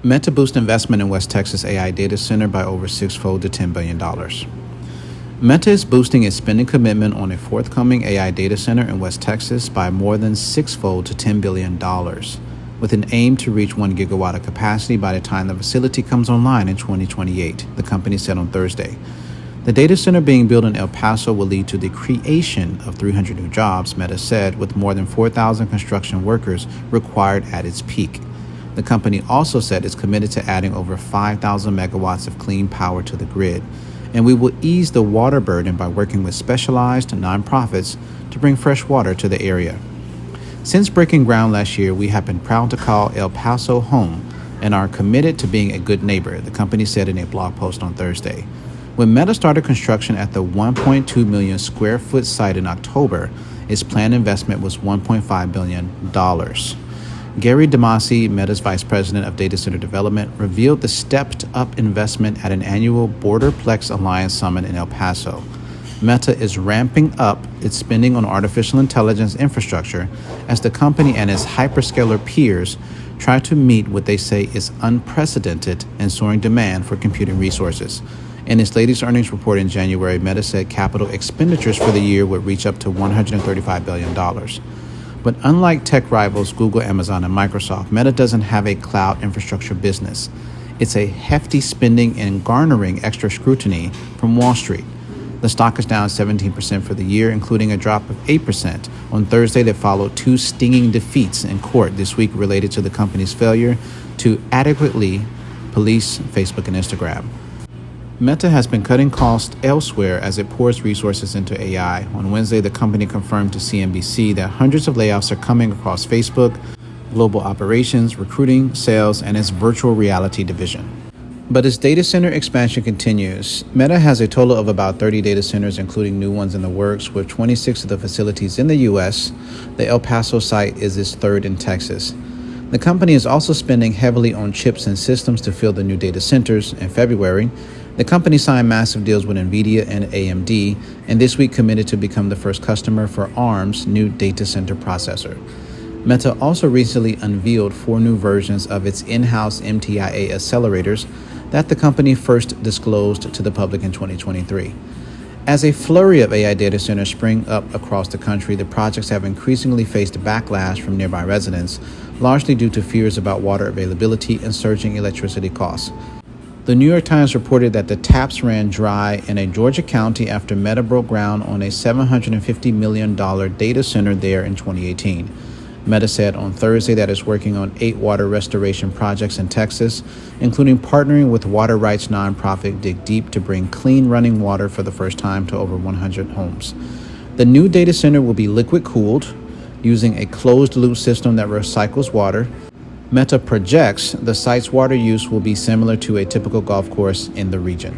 Meta boosts investment in WestTexas AI data center by over sixfold to $10 billion. Meta is boosting its spending commitment on a forthcoming AI data center in West Texas by more than sixfold to $10 billion, with an aim to reach 1 gigawatt of capacity by the time the facility comes online in 2028, the company said on Thursday. The data center being built in El Paso will lead to the creation of 300 new jobs, Meta said, with more than 4,000 construction workers required at its peak. The company also said it's committed to adding over 5,000 megawatts of clean power to the grid, and we will ease the water burden by working with specialized nonprofits to bring fresh water to the area. Since breaking ground last year, we have been proud to call El Paso home and are committed to being a good neighbor, the company said in a blog post on Thursday. When Meta started construction at the 1.2 million square foot site in October, its planned investment was $1.5 billion. Gary DeMasi, Meta's vice president of data center development, revealed the stepped-up investment at an annual Borderplex Alliance summit in El Paso. Meta is ramping up its spending on artificial intelligence infrastructure as the company and its hyperscaler peers try to meet what they say is unprecedented and soaring demand for computing resources. In its latest earnings report in January, Meta said capital expenditures for the year would reach up to $135 billion. But unlike tech rivals Google, Amazon, and Microsoft, Meta doesn't have a cloud infrastructure business. It's a hefty spending and garnering extra scrutiny from Wall Street. The stock is down 17% for the year, including a drop of 8% on Thursday that followed two stinging defeats in court this week related to the company's failure to adequately police Facebook and Instagram. Meta has been cutting costs elsewhere as it pours resources into AI. On Wednesday, the company confirmed to CNBC that hundreds of layoffs are coming across Facebook, global operations, recruiting, sales, and its virtual reality division. But as data center expansion continues, Meta has a total of about 30 data centers, including new ones in the works, with 26 of the facilities in the U.S. The El Paso site is its third in Texas. The company is also spending heavily on chips and systems to fill the new data centers. In February, the company signed massive deals with NVIDIA and AMD, and this week committed to become the first customer for ARM's new data center processor. Meta also recently unveiled 4 new versions of its in-house MTIA accelerators that the company first disclosed to the public in 2023. As a flurry of AI data centers spring up across the country, the projects have increasingly faced backlash from nearby residents, largely due to fears about water availability and surging electricity costs. The New York Times reported that the taps ran dry in a Georgia county after Meta broke ground on a $750 million data center there in 2018. Meta said on Thursday that it's working on 8 water restoration projects in Texas, including partnering with water rights nonprofit Dig Deep to bring clean running water for the first time to over 100 homes. The new data center will be liquid cooled, using a closed-loop system that recycles water. Meta projects the site's water use will be similar to a typical golf course in the region.